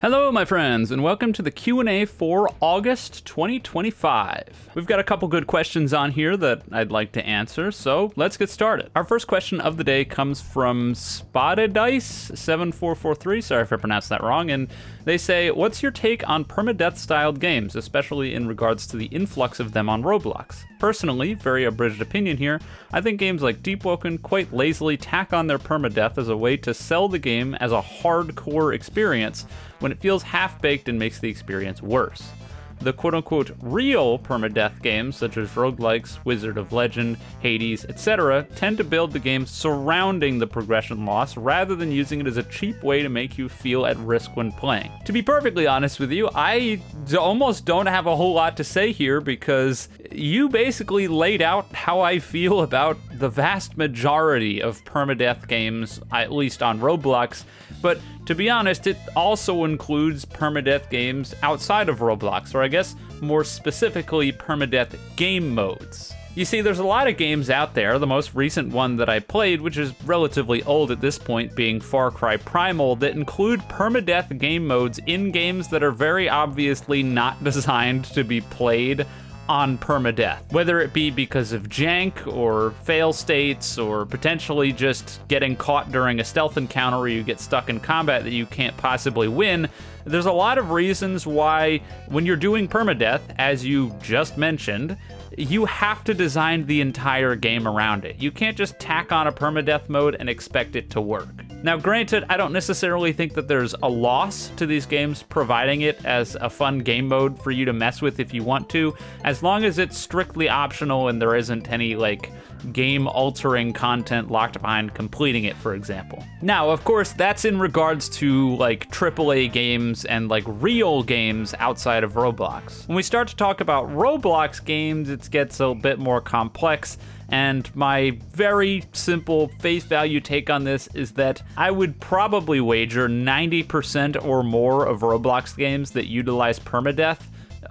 Hello, my friends, and welcome to the Q&A for August 2025. We've got a couple good questions on here that I'd like to answer, so let's get started. Our first question of the day comes from SpotedDice7443, sorry if I pronounced that wrong, and they say, what's your take on permadeath-styled games, especially in regards to the influx of them on Roblox? Personally, very abridged opinion here, I think games like Deepwoken quite lazily tack on their permadeath as a way to sell the game as a hardcore experience when it feels half-baked and makes the experience worse. The quote-unquote real permadeath games, such as roguelikes, Wizard of Legend, Hades, etc., tend to build the game surrounding the progression loss rather than using it as a cheap way to make you feel at risk when playing. To be perfectly honest with you, I almost don't have a whole lot to say here because you basically laid out how I feel about the vast majority of permadeath games, at least on Roblox, but to be honest, it also includes permadeath games outside of Roblox, or I guess more specifically, permadeath game modes. You see, there's a lot of games out there, the most recent one that I played, which is relatively old at this point, being Far Cry Primal, that include permadeath game modes in games that are very obviously not designed to be played on permadeath, whether it be because of jank or fail states or potentially just getting caught during a stealth encounter where you get stuck in combat that you can't possibly win. There's a lot of reasons why when you're doing permadeath, as you just mentioned, you have to design the entire game around it. You can't just tack on a permadeath mode and expect it to work. Now, granted, I don't necessarily think that there's a loss to these games providing it as a fun game mode for you to mess with if you want to, as long as it's strictly optional and there isn't any, game-altering content locked behind completing it, for example. Now, of course, that's in regards to, AAA games and, real games outside of Roblox. When we start to talk about Roblox games, it gets a bit more complex, and my very simple face value take on this is that I would probably wager 90% or more of Roblox games that utilize permadeath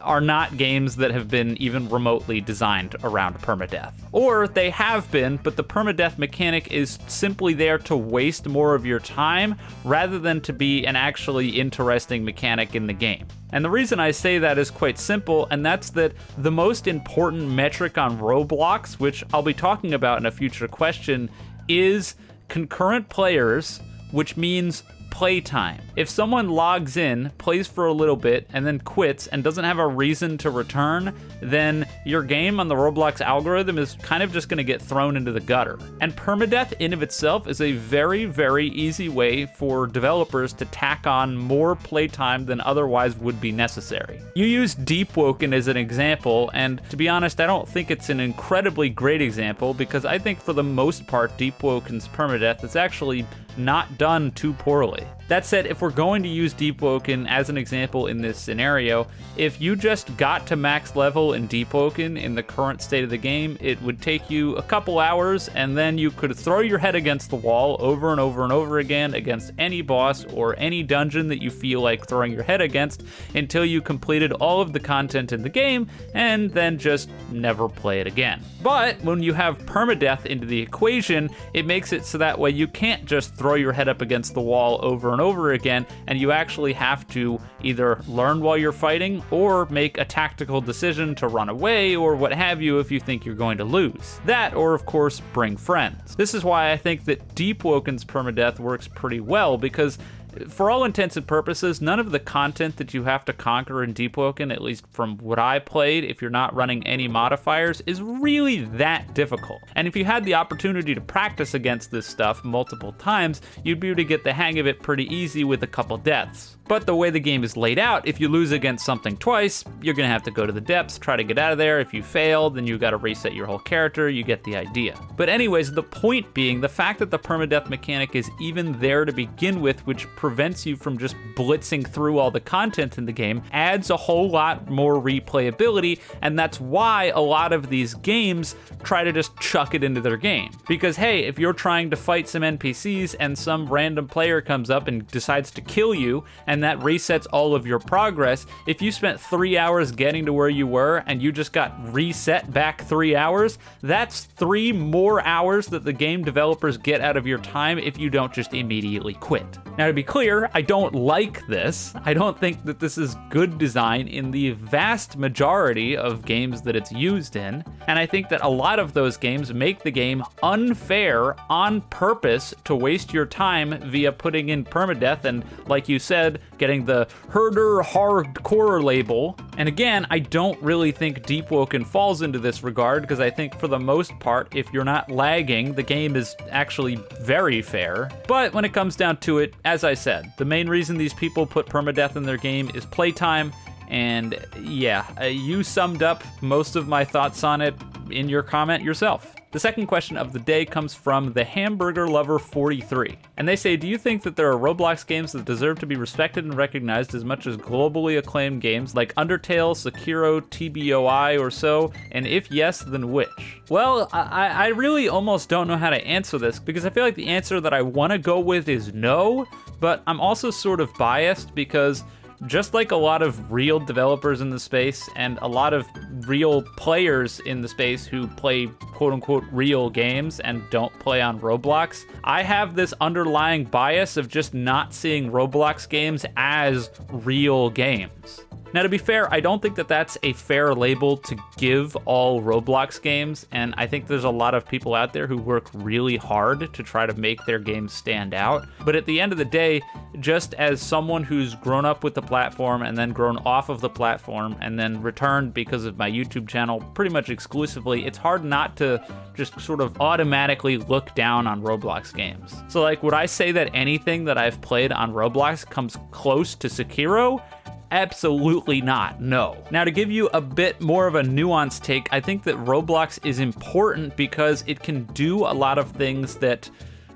are not games that have been even remotely designed around permadeath. Or they have been, but the permadeath mechanic is simply there to waste more of your time rather than to be an actually interesting mechanic in the game. And the reason I say that is quite simple, and that's that the most important metric on Roblox, which I'll be talking about in a future question, is concurrent players, which means playtime. If someone logs in, plays for a little bit, and then quits and doesn't have a reason to return, then your game on the Roblox algorithm is kind of just going to get thrown into the gutter. And permadeath in of itself is a very, very easy way for developers to tack on more playtime than otherwise would be necessary. You use Deepwoken as an example, and to be honest, I don't think it's an incredibly great example because I think for the most part, Deepwoken's permadeath is actually not done too poorly. That said, if we're going to use Deepwoken as an example in this scenario, if you just got to max level in Deepwoken in the current state of the game, it would take you a couple hours, and then you could throw your head against the wall over and over and over again against any boss or any dungeon that you feel like throwing your head against until you completed all of the content in the game, and then just never play it again. But when you have permadeath into the equation, it makes it so that way you can't just throw your head up against the wall over and over again, and you actually have to either learn while you're fighting or make a tactical decision to run away or what have you if you think you're going to lose. That, or of course, bring friends. This is why I think that Deepwoken's permadeath works pretty well, because for all intents and purposes, none of the content that you have to conquer in Deepwoken, at least from what I played, if you're not running any modifiers, is really that difficult. And if you had the opportunity to practice against this stuff multiple times, you'd be able to get the hang of it pretty easy with a couple deaths. But the way the game is laid out, if you lose against something twice, you're gonna have to go to the depths, try to get out of there. If you fail, then you gotta reset your whole character, you get the idea. But anyways, the point being, the fact that the permadeath mechanic is even there to begin with, which prevents you from just blitzing through all the content in the game, adds a whole lot more replayability, and that's why a lot of these games try to just chuck it into their game. Because hey, if you're trying to fight some NPCs and some random player comes up and decides to kill you, and that resets all of your progress, if you spent 3 hours getting to where you were and you just got reset back 3 hours, that's 3 more hours that the game developers get out of your time if you don't just immediately quit. Now, to be clear, I don't like this. I don't think that this is good design in the vast majority of games that it's used in. And I think that a lot of those games make the game unfair on purpose to waste your time via putting in permadeath and, like you said, getting the herder hardcore label. And again, I don't really think Deep Woken falls into this regard, because I think for the most part, if you're not lagging, the game is actually very fair. But when it comes down to it, as I said, the main reason these people put permadeath in their game is playtime. And yeah, you summed up most of my thoughts on it in your comment yourself. The second question of the day comes from the Hamburger Lover 43. And they say, do you think that there are Roblox games that deserve to be respected and recognized as much as globally acclaimed games like Undertale, Sekiro, TBOI, or so? And if yes, then which? Well, I really almost don't know how to answer this, because I feel like the answer that I want to go with is no, but I'm also sort of biased because just like a lot of real developers in the space and a lot of real players in the space who play quote-unquote real games and don't play on Roblox, I have this underlying bias of just not seeing Roblox games as real games. Now, to be fair, I don't think that that's a fair label to give all Roblox games, and I think there's a lot of people out there who work really hard to try to make their games stand out. But at the end of the day, just as someone who's grown up with the platform and then grown off of the platform and then returned because of my YouTube channel pretty much exclusively, it's hard not to just sort of automatically look down on Roblox games. So like, would I say that anything that I've played on Roblox comes close to Sekiro? Absolutely not, no. Now, to give you a bit more of a nuanced take, I think that Roblox is important because it can do a lot of things that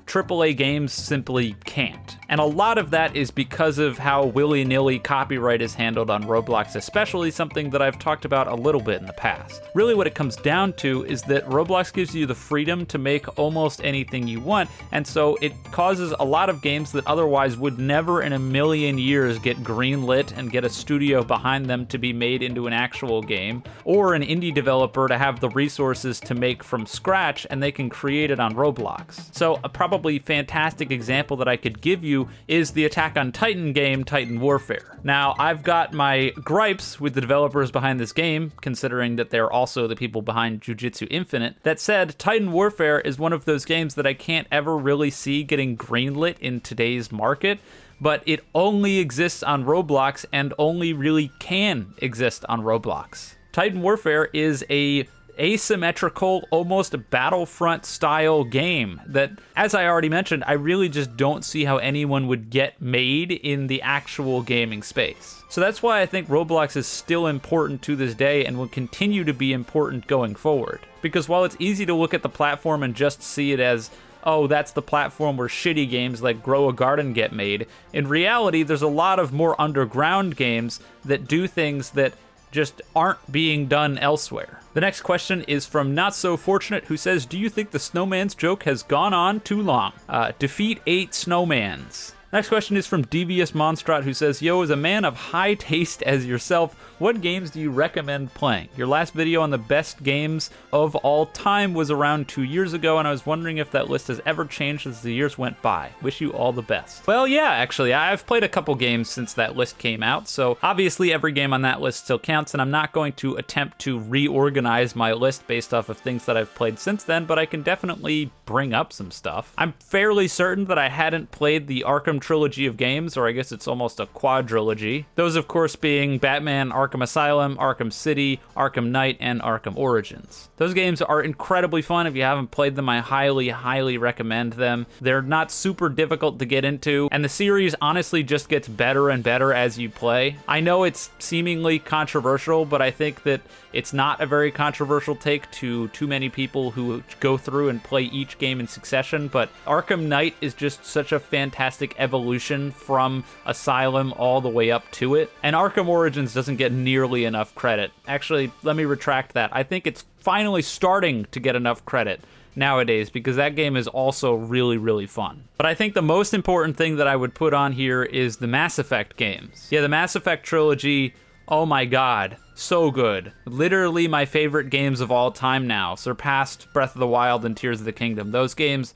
AAA games simply can't. And a lot of that is because of how willy-nilly copyright is handled on Roblox, especially something that I've talked about a little bit in the past. Really what it comes down to is that Roblox gives you the freedom to make almost anything you want, and so it causes a lot of games that otherwise would never in a million years get greenlit and get a studio behind them to be made into an actual game, or an indie developer to have the resources to make from scratch, and they can create it on Roblox. So a probably fantastic example that I could give you is the Attack on Titan game, Titan Warfare. Now, I've got my gripes with the developers behind this game, considering that they're also the people behind Jujutsu Infinite. That said, Titan Warfare is one of those games that I can't ever really see getting greenlit in today's market, but it only exists on Roblox and only really can exist on Roblox. Titan Warfare is a asymmetrical, almost Battlefront style game that, as I already mentioned, I really just don't see how anyone would get made in the actual gaming space. So that's why I think Roblox is still important to this day and will continue to be important going forward. Because while it's easy to look at the platform and just see it as, oh, that's the platform where shitty games like Grow a Garden get made, in reality, there's a lot of more underground games that do things that just aren't being done elsewhere. The next question is from Not So Fortunate, who says, do you think the snowman's joke has gone on too long? Defeat 8 snowmans. Next question is from Devious Monstrat, who says, yo, as a man of high taste as yourself, what games do you recommend playing? Your last video on the best games of all time was around 2 years ago, and I was wondering if that list has ever changed as the years went by. Wish you all the best. Well, yeah, actually, I've played a couple games since that list came out, so obviously every game on that list still counts, and I'm not going to attempt to reorganize my list based off of things that I've played since then, but I can definitely bring up some stuff. I'm fairly certain that I hadn't played the Arkham trilogy of games, or I guess it's almost a quadrilogy. Those, of course, being Batman Arkham Asylum, Arkham City, Arkham Knight, and Arkham Origins. Those games are incredibly fun. If you haven't played them, I highly, highly recommend them. They're not super difficult to get into, and the series honestly just gets better and better as you play. I know it's seemingly controversial, but I think that it's not a very controversial take to too many people who go through and play each game in succession, but Arkham Knight is just such a fantastic evolution from Asylum all the way up to it, and Arkham Origins doesn't get nearly enough credit. Actually, let me retract that. I think it's finally starting to get enough credit nowadays, because that game is also really, really fun. But I think the most important thing that I would put on here is the Mass Effect games. Yeah, the Mass Effect trilogy, oh my god, so good. Literally my favorite games of all time now, surpassed Breath of the Wild and Tears of the Kingdom. Those games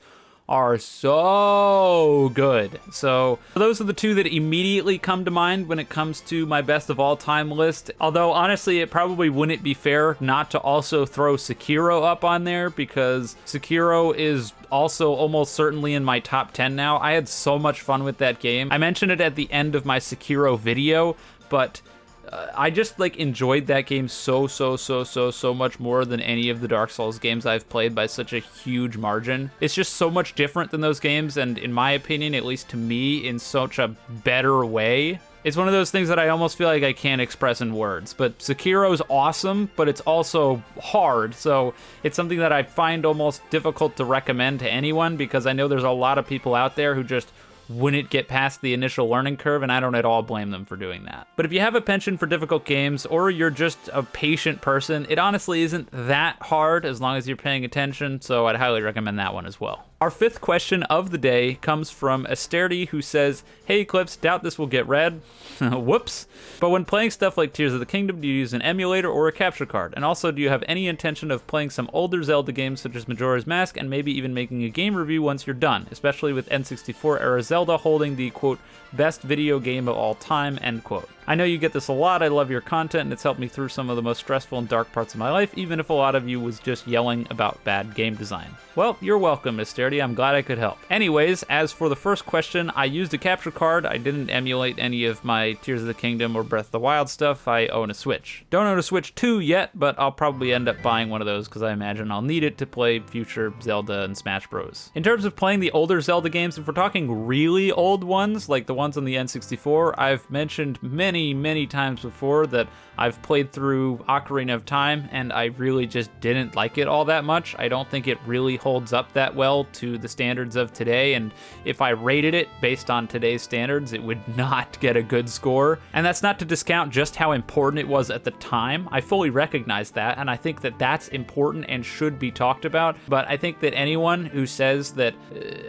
are so good. So those are the two that immediately come to mind when it comes to my best of all time list. Although honestly, it probably wouldn't be fair not to also throw Sekiro up on there, because Sekiro is also almost certainly in my top 10 now. I had so much fun with that game. I mentioned it at the end of my Sekiro video, but I just like enjoyed that game so much more than any of the Dark Souls games I've played by such a huge margin. It's just so much different than those games, and in my opinion, at least to me, in such a better way. It's one of those things that I almost feel like I can't express in words. But Sekiro's awesome, but it's also hard, so it's something that I find almost difficult to recommend to anyone, because I know there's a lot of people out there who just wouldn't get past the initial learning curve, and I don't at all blame them for doing that. But if you have a penchant for difficult games, or you're just a patient person, it honestly isn't that hard as long as you're paying attention, so I'd highly recommend that one as well. Our fifth question of the day comes from Asterity, who says, "Hey Eclipse, doubt this will get read." Whoops. "But when playing stuff like Tears of the Kingdom, do you use an emulator or a capture card? And also, do you have any intention of playing some older Zelda games such as Majora's Mask, and maybe even making a game review once you're done, especially with N64 era Zelda holding the, quote, best video game of all time, end quote? I know you get this a lot. I love your content, and it's helped me through some of the most stressful and dark parts of my life, even if a lot of you was just yelling about bad game design." Well, you're welcome, Miss Sturdy. I'm glad I could help. Anyways, as for the first question, I used a capture card. I didn't emulate any of my Tears of the Kingdom or Breath of the Wild stuff. I own a Switch. Don't own a Switch 2 yet, but I'll probably end up buying one of those because I imagine I'll need it to play future Zelda and Smash Bros. In terms of playing the older Zelda games, if we're talking really old ones, like the ones on the N64, I've mentioned many times before that I've played through Ocarina of Time, and I really just didn't like it all that much. I don't think it really holds up that well to the standards of today, and if I rated it based on today's standards, it would not get a good score. And that's not to discount just how important it was at the time. I fully recognize that, and I think that that's important and should be talked about, but I think that anyone who says that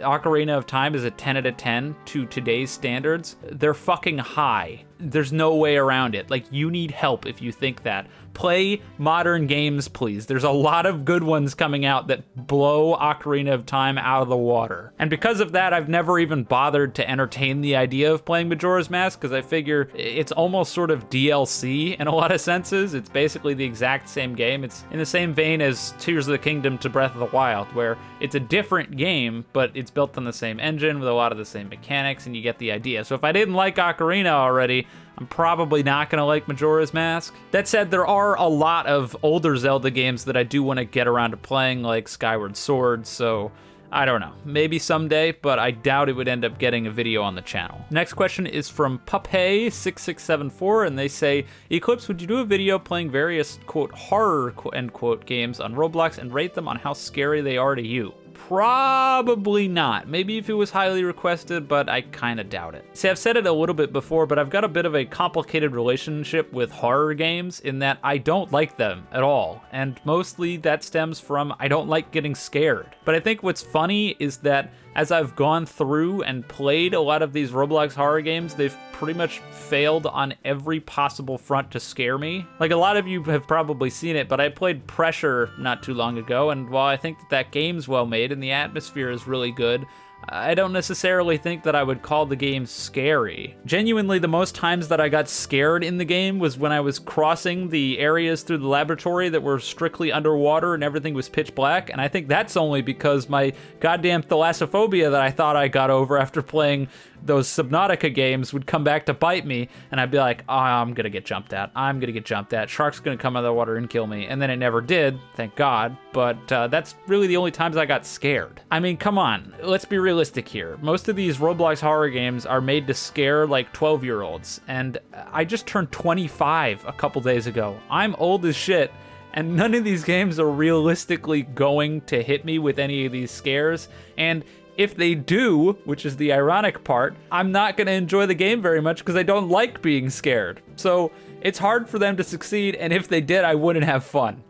Ocarina of Time is a 10 out of 10 to today's standards, they're fucking high. There's no way around it. Like, you need help if you think that. Play modern games, please. There's a lot of good ones coming out that blow Ocarina of Time out of the water. And because of that, I've never even bothered to entertain the idea of playing Majora's Mask, because I figure it's almost sort of DLC in a lot of senses. It's basically the exact same game. It's in the same vein as Tears of the Kingdom to Breath of the Wild, where it's a different game, but it's built on the same engine with a lot of the same mechanics, and you get the idea. So if I didn't like Ocarina already, I'm probably not going to like Majora's Mask. That said, there are a lot of older Zelda games that I do want to get around to playing, like Skyward Sword, so I don't know. Maybe someday, but I doubt it would end up getting a video on the channel. Next question is from Puppay6674, and they say, "Eclipse, would you do a video playing various, quote, horror, end quote, games on Roblox and rate them on how scary they are to you?" Probably not. Maybe if it was highly requested, but I kind of doubt it. See, I've said it a little bit before, but I've got a bit of a complicated relationship with horror games in that I don't like them at all. And mostly that stems from I don't like getting scared. But I think what's funny is that as I've gone through and played a lot of these Roblox horror games, they've pretty much failed on every possible front to scare me. Like, a lot of you have probably seen it, but I played Pressure not too long ago, and while I think that game's well made and the atmosphere is really good, I don't necessarily think that I would call the game scary. Genuinely, the most times that I got scared in the game was when I was crossing the areas through the laboratory that were strictly underwater and everything was pitch black, and I think that's only because my goddamn thalassophobia that I thought I got over after playing those Subnautica games would come back to bite me, and I'd be like, oh, I'm gonna get jumped at. I'm gonna get jumped at. Shark's gonna come out of the water and kill me. And then it never did, thank God, but that's really the only times I got scared. I mean, come on, let's be realistic here. Most of these Roblox horror games are made to scare like 12-year-olds, and I just turned 25 a couple days ago. I'm old as shit, and none of these games are realistically going to hit me with any of these scares, and if they do, which is the ironic part, I'm not going to enjoy the game very much because I don't like being scared. So it's hard for them to succeed, and if they did, I wouldn't have fun.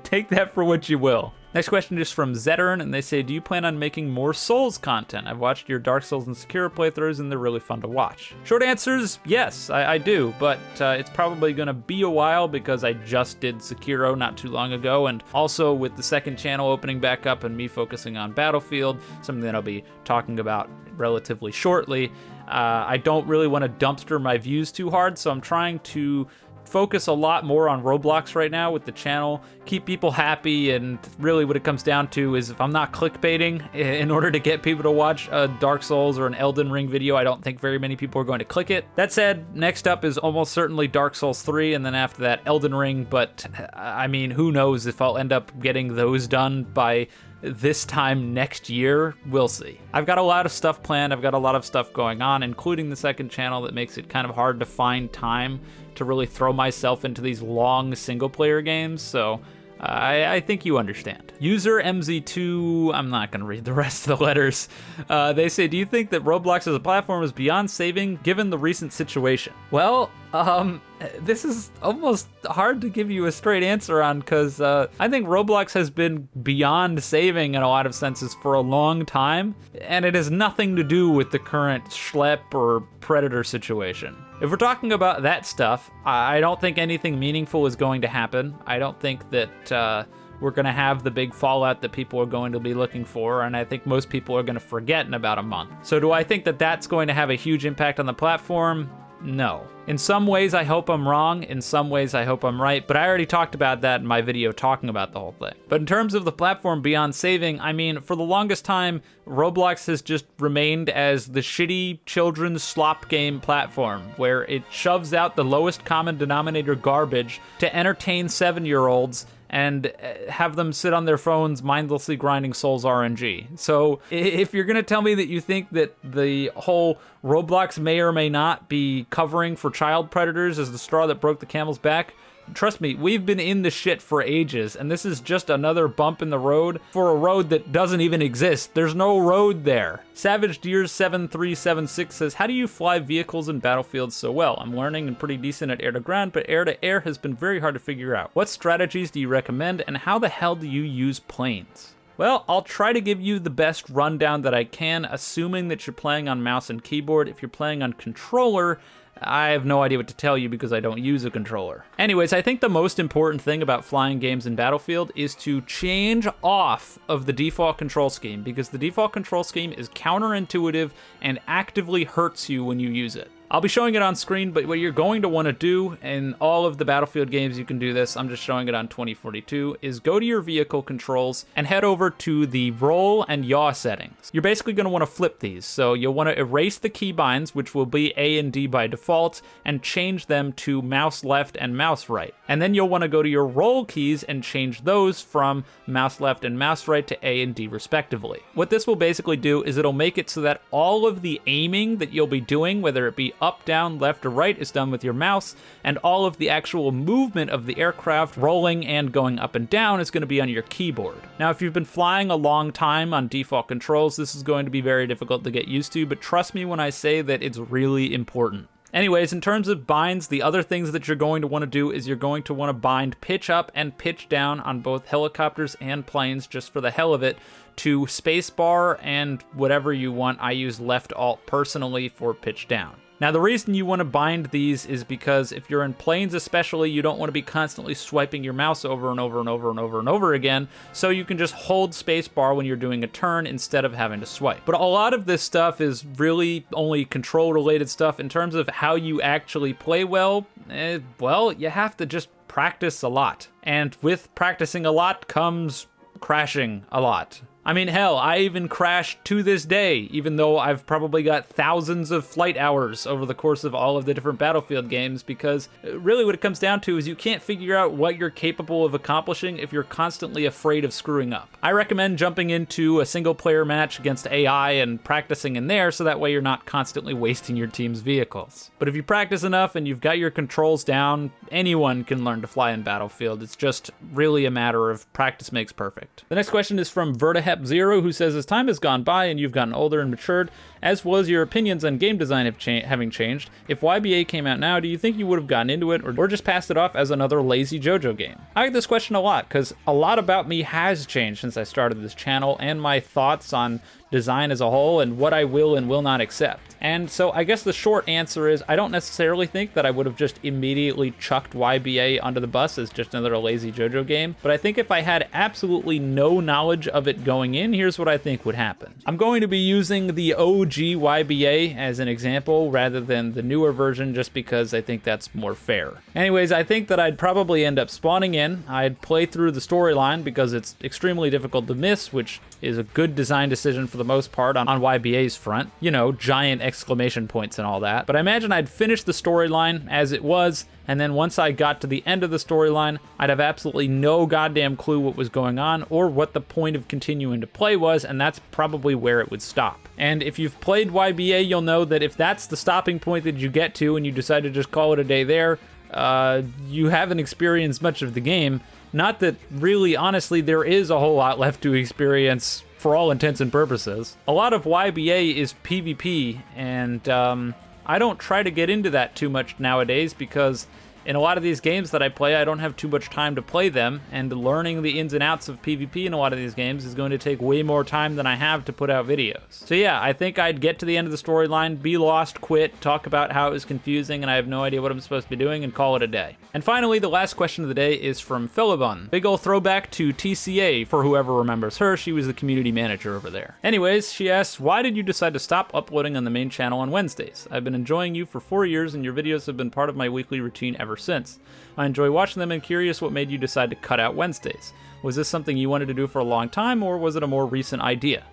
Take that for what you will. Next question is from Zetern, and they say, do you plan on making more Souls content? I've watched your Dark Souls and Sekiro playthroughs, and they're really fun to watch. Short answer is yes, I do, but it's probably going to be a while because I just did Sekiro not too long ago, and also with the second channel opening back up and me focusing on Battlefield, something that I'll be talking about relatively shortly, I don't really want to dumpster my views too hard, so I'm trying to focus a lot more on Roblox right now with the channel, keep people happy, and really what it comes down to is if I'm not clickbaiting in order to get people to watch a Dark Souls or an Elden Ring video, I don't think very many people are going to click it. That said, next up is almost certainly Dark Souls 3, and then after that Elden Ring, but I mean, who knows if I'll end up getting those done by this time next year. We'll see. I've got a lot of stuff planned. I've got a lot of stuff going on, including the second channel, that makes it kind of hard to find time to really throw myself into these long single player games. So I think you understand. User MZ2, I'm not going to read the rest of the letters. They say, do you think that Roblox as a platform is beyond saving given the recent situation? Well, this is almost hard to give you a straight answer on because I think Roblox has been beyond saving in a lot of senses for a long time, and it has nothing to do with the current Schlep or Predator situation. If we're talking about that stuff, I don't think anything meaningful is going to happen. I don't think that we're going to have the big fallout that people are going to be looking for, and I think most people are going to forget in about a month. So do I think that that's going to have a huge impact on the platform? No. In some ways, I hope I'm wrong. In some ways, I hope I'm right. But I already talked about that in my video talking about the whole thing. But in terms of the platform beyond saving, I mean, for the longest time, Roblox has just remained as the shitty children's slop game platform where it shoves out the lowest common denominator garbage to entertain 7-year-olds and have them sit on their phones mindlessly grinding Souls RNG. So if you're gonna tell me that you think that the whole Roblox may or may not be covering for child predators as the straw that broke the camel's back, trust me, we've been in the shit for ages, and this is just another bump in the road for a road that doesn't even exist. There's no road there. Savage Deers 7376 says, how do you fly vehicles in Battlefield so well? I'm learning and pretty decent at air to ground, but air to air has been very hard to figure out. What strategies do you recommend, and how the hell do you use planes? Well, I'll try to give you the best rundown that I can, assuming that you're playing on mouse and keyboard. If you're playing on controller, I have no idea what to tell you because I don't use a controller. Anyways, I think the most important thing about flying games in Battlefield is to change off of the default control scheme, because the default control scheme is counterintuitive and actively hurts you when you use it. I'll be showing it on screen, but what you're going to want to do, in all of the Battlefield games you can do this, I'm just showing it on 2042, is go to your vehicle controls and head over to the roll and yaw settings. You're basically going to want to flip these, so you'll want to erase the keybinds, which will be A and D by default, and change them to mouse left and mouse right. And then you'll want to go to your roll keys and change those from mouse left and mouse right to A and D respectively. What this will basically do is it'll make it so that all of the aiming that you'll be doing, whether it be up, down, left, or right, is done with your mouse, and all of the actual movement of the aircraft rolling and going up and down is going to be on your keyboard. Now, if you've been flying a long time on default controls, this is going to be very difficult to get used to, but trust me when I say that it's really important. Anyways, in terms of binds, the other things that you're going to want to do is you're going to want to bind pitch up and pitch down on both helicopters and planes, just for the hell of it, to spacebar and whatever you want. I use left alt personally for pitch down. Now, the reason you want to bind these is because if you're in planes especially, you don't want to be constantly swiping your mouse over and over and over and over and over again, so you can just hold spacebar when you're doing a turn instead of having to swipe. But a lot of this stuff is really only control-related stuff. In terms of how you actually play well, you have to just practice a lot. And with practicing a lot comes crashing a lot. I mean, hell, I even crash to this day, even though I've probably got thousands of flight hours over the course of all of the different Battlefield games, because really what it comes down to is you can't figure out what you're capable of accomplishing if you're constantly afraid of screwing up. I recommend jumping into a single-player match against AI and practicing in there, so that way you're not constantly wasting your team's vehicles. But if you practice enough and you've got your controls down, anyone can learn to fly in Battlefield. It's just really a matter of practice makes perfect. The next question is from Vertihep Zero, who says, as time has gone by and you've gotten older and matured, as well as your opinions on game design having changed, if YBA came out now, do you think you would have gotten into it or just passed it off as another lazy JoJo game? I get this question a lot because a lot about me has changed since I started this channel, and my thoughts on design as a whole and what I will and will not accept. And so I guess the short answer is I don't necessarily think that I would have just immediately chucked YBA under the bus as just another lazy JoJo game, but I think if I had absolutely no knowledge of it going in, here's what I think would happen. I'm going to be using the OG YBA as an example rather than the newer version just because I think that's more fair. Anyways, I think that I'd probably end up spawning in, I'd play through the storyline because it's extremely difficult to miss, which is a good design decision for the most part on YBA's front. You know, giant exclamation points and all that. But I imagine I'd finish the storyline as it was, and then once I got to the end of the storyline, I'd have absolutely no goddamn clue what was going on or what the point of continuing to play was, and that's probably where it would stop. And if you've played YBA, you'll know that if that's the stopping point that you get to and you decide to just call it a day there, you haven't experienced much of the game. Not that really, honestly, there is a whole lot left to experience for all intents and purposes. A lot of YBA is PvP, and I don't try to get into that too much nowadays because in a lot of these games that I play, I don't have too much time to play them, and learning the ins and outs of PvP in a lot of these games is going to take way more time than I have to put out videos. So yeah, I think I'd get to the end of the storyline, be lost, quit, talk about how it was confusing and I have no idea what I'm supposed to be doing, and call it a day. And finally, the last question of the day is from Philibon. Big ol' throwback to TCA for whoever remembers her. She was the community manager over there. Anyways, she asks, why did you decide to stop uploading on the main channel on Wednesdays? I've been enjoying you for 4 years and your videos have been part of my weekly routine ever since. I enjoy watching them and curious what made you decide to cut out Wednesdays. Was this something you wanted to do for a long time, or was it a more recent idea?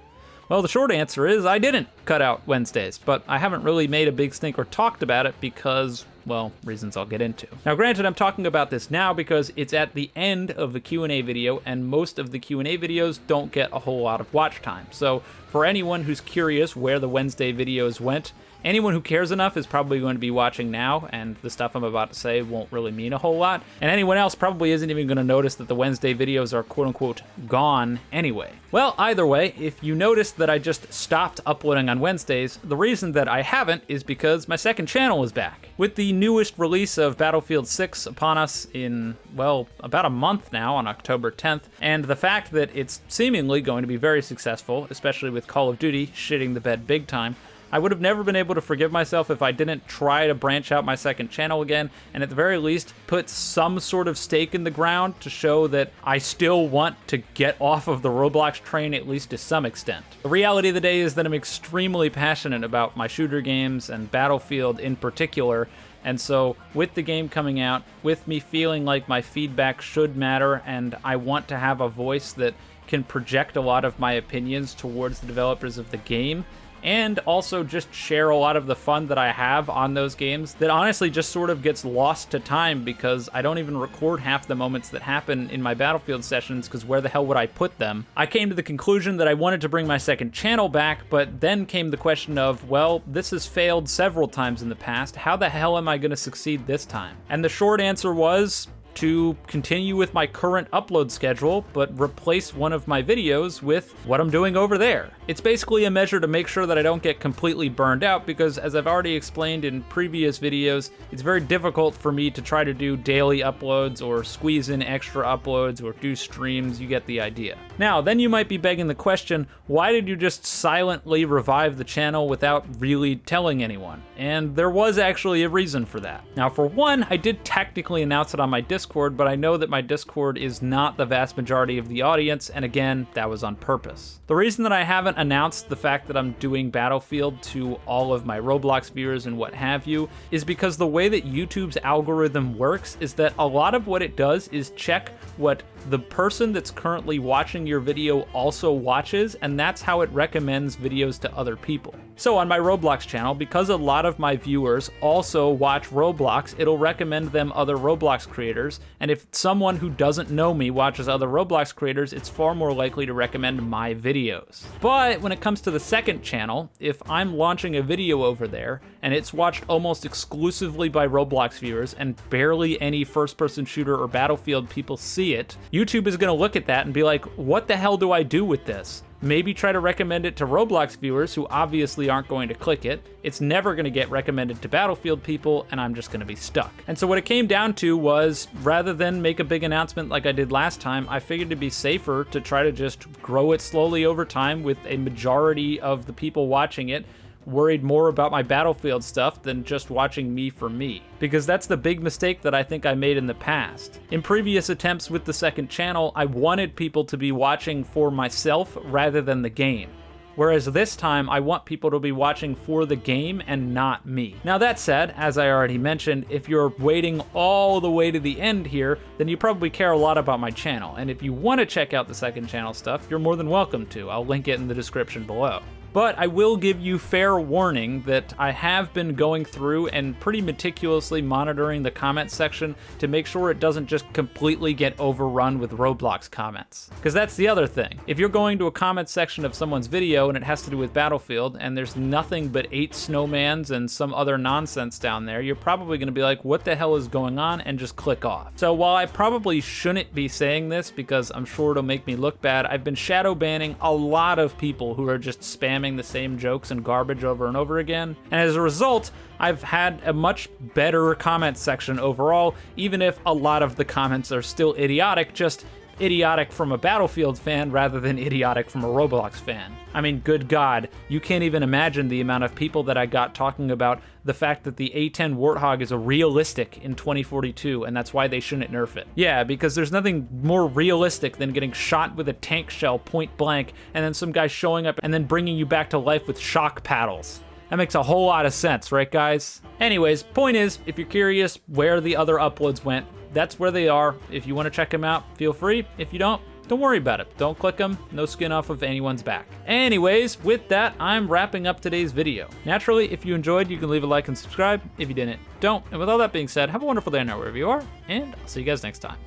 Well, the short answer is I didn't cut out Wednesdays, but I haven't really made a big stink or talked about it because, well, reasons I'll get into. Now, granted, I'm talking about this now because it's at the end of the Q&A video, and most of the Q&A videos don't get a whole lot of watch time. So for anyone who's curious where the Wednesday videos went, anyone who cares enough is probably going to be watching now, and the stuff I'm about to say won't really mean a whole lot. And anyone else probably isn't even going to notice that the Wednesday videos are quote-unquote gone anyway. Well, either way, if you noticed that I just stopped uploading on Wednesdays, the reason that I haven't is because my second channel is back. With the newest release of Battlefield 6 upon us in, well, about a month now on October 10th, and the fact that it's seemingly going to be very successful, especially with Call of Duty shitting the bed big time, I would have never been able to forgive myself if I didn't try to branch out my second channel again, and at the very least put some sort of stake in the ground to show that I still want to get off of the Roblox train, at least to some extent. The reality of the day is that I'm extremely passionate about my shooter games and Battlefield in particular, and so with the game coming out, with me feeling like my feedback should matter and I want to have a voice that can project a lot of my opinions towards the developers of the game, and also just share a lot of the fun that I have on those games that honestly just sort of gets lost to time because I don't even record half the moments that happen in my Battlefield sessions because where the hell would I put them? I came to the conclusion that I wanted to bring my second channel back, but then came the question of, well, this has failed several times in the past. How the hell am I going to succeed this time? And the short answer was to continue with my current upload schedule, but replace one of my videos with what I'm doing over there. It's basically a measure to make sure that I don't get completely burned out because, as I've already explained in previous videos, it's very difficult for me to try to do daily uploads or squeeze in extra uploads or do streams. You get the idea. Now, then you might be begging the question, why did you just silently revive the channel without really telling anyone? And there was actually a reason for that. Now, for one, I did technically announce it on my Discord, but I know that my Discord is not the vast majority of the audience, and again, that was on purpose. The reason that I haven't announced the fact that I'm doing Battlefield to all of my Roblox viewers and what have you is because the way that YouTube's algorithm works is that a lot of what it does is check what the person that's currently watching your video also watches, and that's how it recommends videos to other people. So on my Roblox channel, because a lot of my viewers also watch Roblox, it'll recommend them other Roblox creators, and if someone who doesn't know me watches other Roblox creators, it's far more likely to recommend my videos. But when it comes to the second channel, if I'm launching a video over there, and it's watched almost exclusively by Roblox viewers, and barely any first-person shooter or Battlefield people see it, YouTube is gonna look at that and be like, what the hell do I do with this? Maybe try to recommend it to Roblox viewers who obviously aren't going to click it. It's never going to get recommended to Battlefield people, and I'm just going to be stuck. And so what it came down to was, rather than make a big announcement like I did last time, I figured it'd be safer to try to just grow it slowly over time with a majority of the people watching it worried more about my Battlefield stuff than just watching me for me. Because that's the big mistake that I think I made in the past. In previous attempts with the second channel, I wanted people to be watching for myself rather than the game. Whereas this time, I want people to be watching for the game and not me. Now that said, as I already mentioned, if you're waiting all the way to the end here, then you probably care a lot about my channel. And if you want to check out the second channel stuff, you're more than welcome to. I'll link it in the description below. But I will give you fair warning that I have been going through and pretty meticulously monitoring the comment section to make sure it doesn't just completely get overrun with Roblox comments. Because that's the other thing. If you're going to a comment section of someone's video and it has to do with Battlefield and there's nothing but 8 snowmans and some other nonsense down there, you're probably going to be like, what the hell is going on, and just click off. So while I probably shouldn't be saying this because I'm sure it'll make me look bad, I've been shadow banning a lot of people who are just spamming the same jokes and garbage over and over again. And as a result, I've had a much better comment section overall, even if a lot of the comments are still idiotic, just idiotic from a Battlefield fan rather than idiotic from a Roblox fan. I mean, good God, you can't even imagine the amount of people that I got talking about the fact that the A10 Warthog is a realistic in 2042, and that's why they shouldn't nerf it. Yeah, because there's nothing more realistic than getting shot with a tank shell point blank, and then some guy showing up and then bringing you back to life with shock paddles. That makes a whole lot of sense, right guys? Anyways, point is, if you're curious where the other uploads went, that's where they are. If you want to check them out, feel free. If you don't worry about it. Don't click them. No skin off of anyone's back. Anyways, with that, I'm wrapping up today's video. Naturally, if you enjoyed, you can leave a like and subscribe. If you didn't, don't. And with all that being said, have a wonderful day now wherever you are, and I'll see you guys next time.